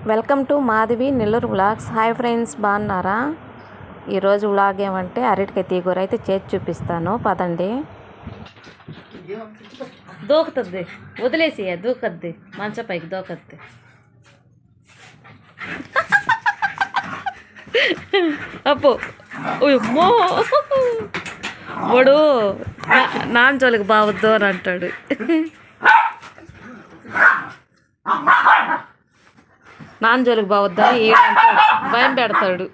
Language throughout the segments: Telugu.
Welcome to Madhavi Nellore vlogs. Hi friends, బాగున్నారా? ఈరోజు వ్లాగ్ ఏమంటే అరటికాయ తీగూర అయితే చేసి చూపిస్తాను, పదండి. దూకుతుంది, వదిలేసి దూకద్ది, మంచం పైకి దూకద్ది. అప్పు అమ్మో, వాడు నాన్న జోలికి బావద్దు అని అంటాడు. నాన్న జోలికి బావద్దని భయం పెడతాడు.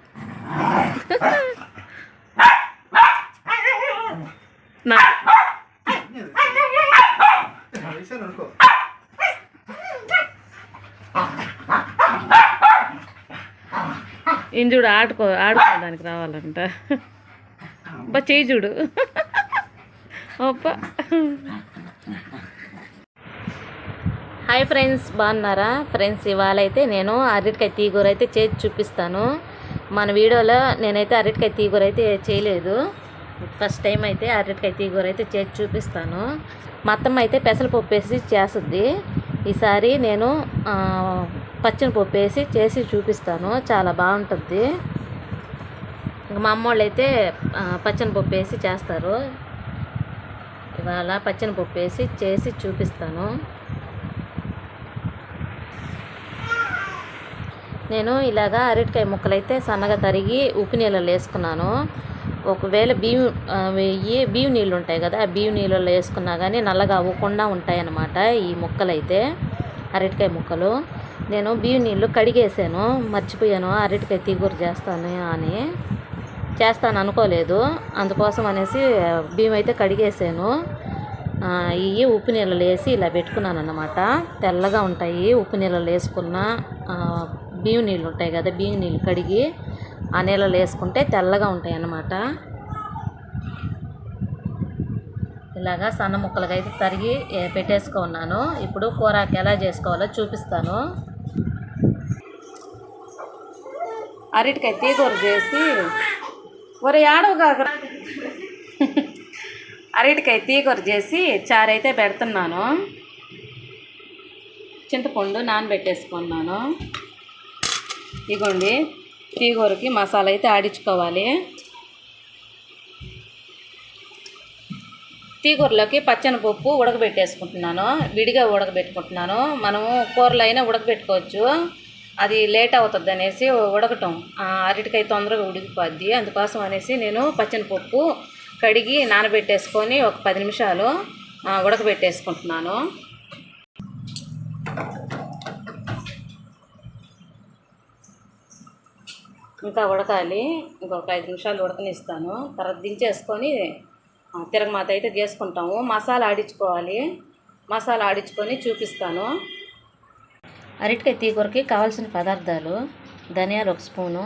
ఇంజుడు ఆడుకోవడానికి రావాలంట. బా చేయి చూడు. హాయ్ ఫ్రెండ్స్, బాగున్నారా? ఫ్రెండ్స్, ఇవాళ అయితే నేను అరటికాయ తీగూర అయితే చేసి చూపిస్తాను. మన వీడియోలో నేనైతే అరటికాయ తీగూర అయితే చేయలేదు. ఫస్ట్ టైం అయితే అరటికాయ తీగూర అయితే చేసి చూపిస్తాను. మా అత్తమ్మ అయితే పెసరపప్పు వేసి చేస్తుంది. ఈసారి నేను పచ్చనిపప్పు వేసి చేసి చూపిస్తాను, చాలా బాగుంటుంది. ఇంకా మా అమ్మ వాళ్ళు అయితే పచ్చనిపప్పు వేసి చేస్తారు. ఇవాళ పచ్చనిపప్పు వేసి చేసి చూపిస్తాను. నేను ఇలాగా అరటికాయ ముక్కలైతే సన్నగా తరిగి ఉప్పు నీళ్ళలో వేసుకున్నాను. ఒకవేళ బియ్యం నీళ్ళు ఉంటాయి కదా, ఆ బియ్యం నీళ్ళలో వేసుకున్నా కానీ నల్లగా అవ్వకుండా ఉంటాయన్నమాట ఈ ముక్కలైతే, అరటికాయ ముక్కలు. నేను బియ్యం నీళ్ళు కడిగేసాను, మర్చిపోయాను అరటికాయ తీగూర చేస్తాను అనుకోలేదు. అందుకోసం అనేసి బియ్యం అయితే కడిగేసాను. ఇవి ఉప్పు నీళ్ళలో వేసి ఇలా పెట్టుకున్నాను అన్నమాట. తెల్లగా ఉంటాయి ఉప్పు నీళ్ళలో వేసుకున్న. బియ్యం నీళ్ళు ఉంటాయి కదా, బియ్యం నీళ్ళు కడిగి ఆ నీళ్ళలో వేసుకుంటే తెల్లగా ఉంటాయి అన్నమాట. ఇలాగా సన్న ముక్కలుగా అయితే తరిగి పెట్టేసుకున్నాను. ఇప్పుడు కూరకి ఎలా చేసుకోవాలో చూపిస్తాను. అరటికాయ తీగూర చేసి అరటికాయ తీగూర చేసి చారు అయితే పెడుతున్నాను. చింతపండు నానబెట్టేసుకున్నాను. ఇగోండి, తీగూరకి మసాలా అయితే ఆడించుకోవాలి. తీగూరలోకి పచ్చనిపప్పు ఉడకబెట్టేసుకుంటున్నాను, విడిగా ఉడకబెట్టుకుంటున్నాను. మనము కూరలో అయినా ఉడకబెట్టుకోవచ్చు, అది లేట్ అవుతుంది అనేసి ఉడకటం. అరటికాయ తొందరగా ఉడికిపోద్ది, అందుకోసం అనేసి నేను పచ్చనిపప్పు కడిగి నానబెట్టేసుకొని ఒక 10 నిమిషాలు ఉడకబెట్టేసుకుంటున్నాను. ఇంకా ఉడకాలి, ఇంకొక 5 నిమిషాలు ఉడకనిస్తాను. తర్వాత దించేసుకొని తిరగమాత అయితే చేసుకుంటాము. మసాలా ఆడించుకోవాలి, మసాలా ఆడించుకొని చూపిస్తాను. అరటికాయ తీగూరకి కావాల్సిన పదార్థాలు: ధనియాలు 1 స్పూను,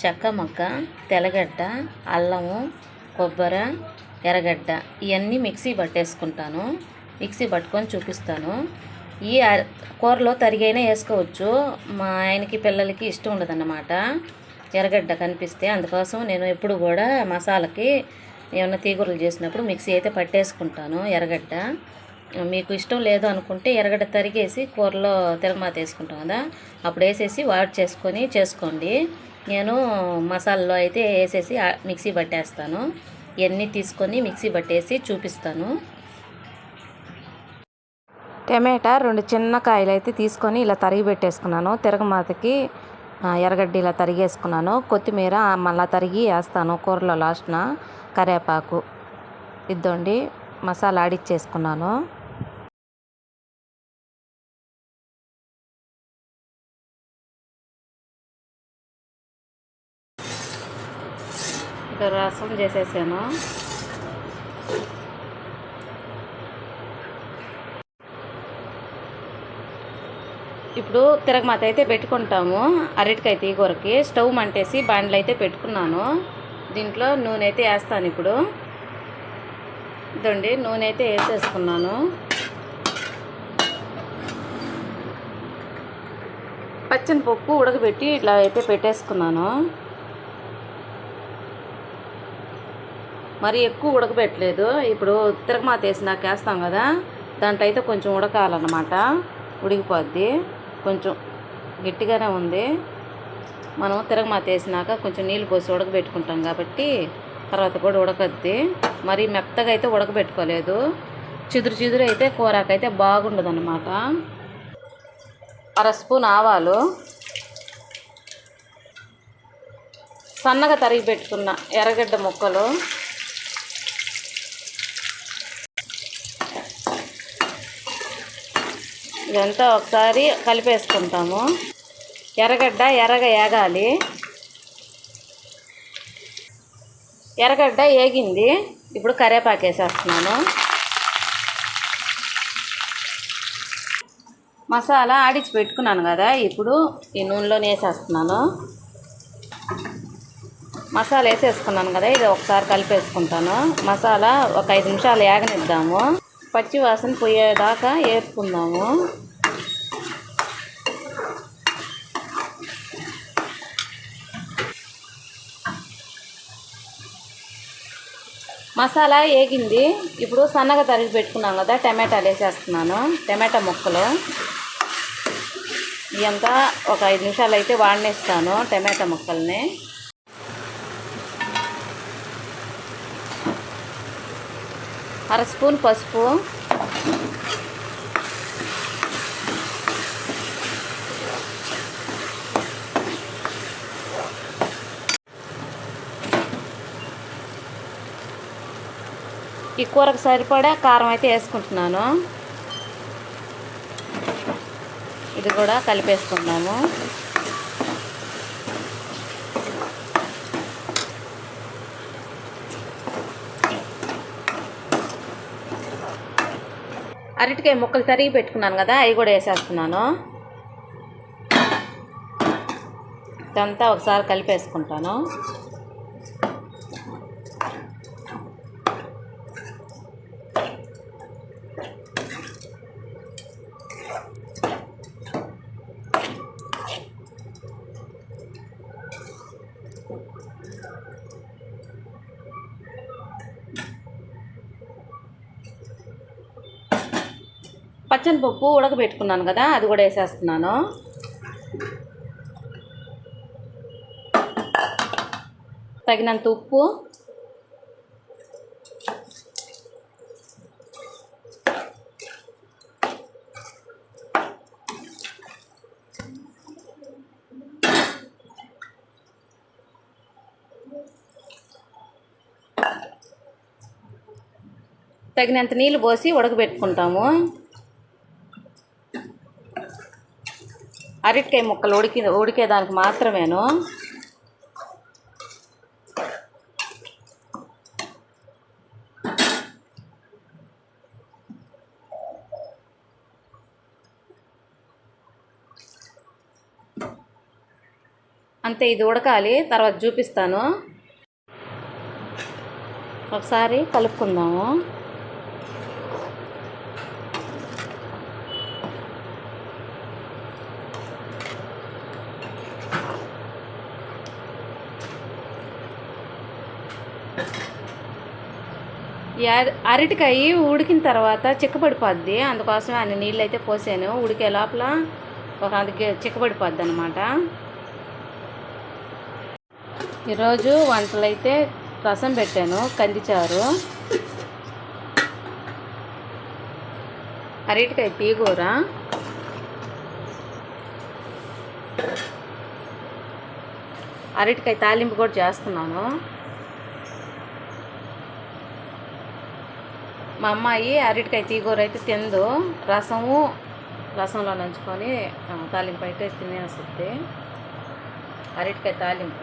చెక్క మొగ్గ, తెల్లగడ్డ, అల్లము, కొబ్బరి, ఎర్రగడ్డ, ఇవన్నీ మిక్సీ పట్టేసుకుంటాను. మిక్సీ పట్టుకొని చూపిస్తాను. ఈ కూరలో తరిగైనా వేసుకోవచ్చు, మా ఆయనకి పిల్లలకి ఇష్టం ఉండదన్నమాట ఎర్రగడ్డ కనిపిస్తే. అందుకోసం నేను ఎప్పుడు కూడా మసాలాకి ఏమన్నా తీగూరలు చేసినప్పుడు మిక్సీ అయితే పట్టేసుకుంటాను ఎర్రగడ్డ. మీకు ఇష్టం లేదు అనుకుంటే ఎర్రగడ్డ తరిగేసి కూరలో తిరగమాత వేసుకుంటాం కదా, అప్పుడు వేసేసి వాట్ చేసుకొని చేసుకోండి. నేను మసాలాలో అయితే వేసేసి మిక్సీ పట్టేస్తాను. ఇవన్నీ తీసుకొని మిక్సీ పట్టేసి చూపిస్తాను. టమాటా 2 చిన్న కాయలు అయితే తీసుకొని ఇలా తరిగి పెట్టేసుకున్నాను. తిరగమాతకి ఎర్రగడ్డ ఇలా తరిగేసుకున్నాను. కొత్తిమీర మళ్ళీ తరిగి వేస్తాను కూరలో లాస్ట్న. కరివేపాకు ఇద్దండి, మసాలా ఆడిచ్చేసుకున్నాను. ఇక్కడ రసం చేసేసాను. ఇప్పుడు తిరగమాత అయితే పెట్టుకుంటాము అరటికాయ తీగూరకి. స్టవ్ మంటేసి బాండ్లు అయితే పెట్టుకున్నాను. దీంట్లో నూనె అయితే వేస్తాను. ఇప్పుడు ఇదండి, నూనె అయితే వేసేసుకున్నాను. పచ్చనిపప్పు ఉడకబెట్టి ఇట్లా అయితే పెట్టేసుకున్నాను. మరి ఎక్కువ ఉడకబెట్టలేదు. ఇప్పుడు తిరగమాత వేసినాక వేస్తాం కదా, దాంట్లో అయితే కొంచెం ఉడకాలన్నమాట, ఉడికిపోద్ది. కొంచెం గట్టిగానే ఉంది. మనం తిరగమాత వేసినాక కొంచెం నీళ్ళు పోసి ఉడకబెట్టుకుంటాం కాబట్టి తర్వాత కూడా ఉడకద్ది. మరి మెత్తగా అయితే ఉడకబెట్టుకోలేదు. చిదురు అయితే కూరకైతే బాగుండదు అన్నమాట. అర స్పూన్ ఆవాలు, సన్నగా తరిగి పెట్టుకున్న ఎర్రగడ్డ ముక్కలు, ఇదంతా ఒకసారి కలిపేసుకుంటాము. ఎర్రగడ్డ ఎర్రగా ఏగాలి. ఎర్రగడ్డ ఏగింది. ఇప్పుడు కరివేపాకు వేసేస్తున్నాను. మసాలా ఆడిచి పెట్టుకున్నాను కదా, ఇప్పుడు ఈ నూనెలో వేసేస్తున్నాను. మసాలా వేసేసుకున్నాను కదా, ఇది ఒకసారి కలిపేసుకుంటాను. మసాలా ఒక 5 నిమిషాలు ఏగనిద్దాము. పచ్చి వాసన పోయేదాకా వేపుకుందాము. మసాలా ఏగింది. ఇప్పుడు సన్నగా తరిగి పెట్టుకున్నాం కదా, టమాటాలు వేసేస్తున్నాను. టమాటా ముక్కలు ఇదంతా ఒక 5 నిమిషాలు అయితే వాడినేస్తాను టమాటా ముక్కల్ని. అర స్పూన్ పసుపు, ఈ కూరకు సరిపడా కారం అయితే వేసుకుంటున్నాను. ఇది కూడా కలిపేసుకున్నాము. అరటికాయ ముక్కలు తరిగి పెట్టుకున్నాను కదా, అవి కూడా వేసేస్తున్నాను. ఇదంతా ఒకసారి కలిపేసుకుంటాను. పచ్చనిపప్పు ఉడకబెట్టుకున్నాను కదా, అది కూడా వేసేస్తున్నాను. తగినంత ఉప్పు, తగినంత నీళ్ళు పోసి ఉడకబెట్టుకుంటాము. అరటికాయ ముక్కలు ఉడికేదానికి మాత్రమేను. అంతే, ఇది ఉడకాలి, తర్వాత చూపిస్తాను. ఒకసారి కలుపుకుందాము. ఈ అరటికాయ ఉడికిన తర్వాత చిక్కపడిపోద్ది, అందుకోసమే అన్ని నీళ్ళు అయితే పోసాను. ఉడికే లోపల ఒక అందుకే చిక్కపడిపోద్ది అనమాట. ఈరోజు వంటలు అయితే రసం పెట్టాను, కందిచారు, అరటికాయ తీగూర, అరటికాయ తాలింపు కూడా చేస్తున్నాను. మా అమ్మాయి అరటికాయ తీగూర అయితే తిందు, రసంలో నంచుకొని తాలింపు అయితే తినేస్తుంది. అరటికాయ తాలింపు.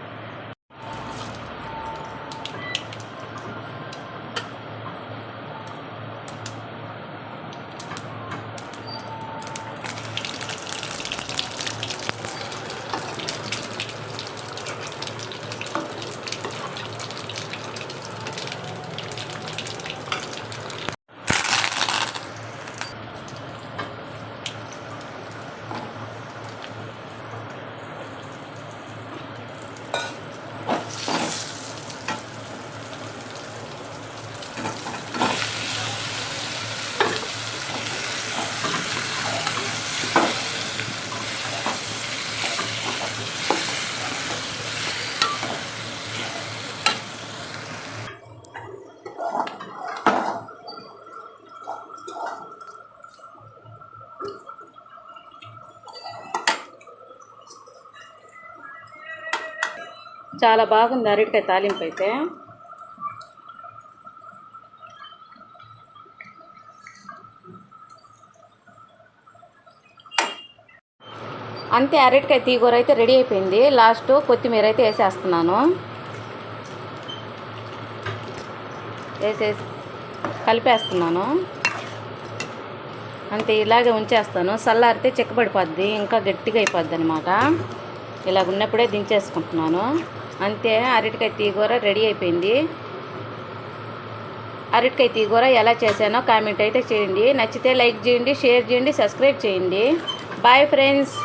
చాలా బాగుంది అరటికాయ తాలింపు అయితే. అంతే, అరటికాయ తీగూర అయితే రెడీ అయిపోయింది. లాస్ట్ కొత్తిమీర అయితే వేసేస్తున్నాను. వేసేసి కలిపేస్తున్నాను. అంతే, ఇలాగే ఉంచేస్తాను. చల్లారితే చిక్కబడిపోద్ది, ఇంకా గట్టిగా అయిపోద్ది అనమాట. ఇలాగ ఉన్నప్పుడే దించేసుకుంటున్నాను. అంతే, అరటికాయ తీగూర రెడీ అయిపోయింది. అరటికాయ తీగూర ఎలా చేశానో కామెంట్ అయితే చేయండి. నచ్చితే లైక్ చేయండి, షేర్ చేయండి, సబ్స్క్రైబ్ చేయండి. Bye friends.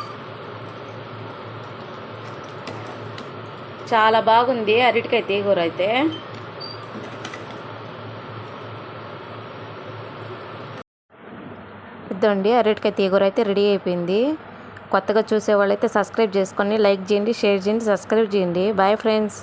చాలా బాగుంది అరటికాయ తీగూర అయితే. ఇద్దండి, అరటికాయ తీగూర అయితే రెడీ అయిపోయింది. కొత్తగా చూసే వాళ్ళైతే సబ్స్క్రైబ్ చేసుకొని లైక్ చేయండి, షేర్ చేయండి, సబ్స్క్రైబ్ చేయండి. Bye friends.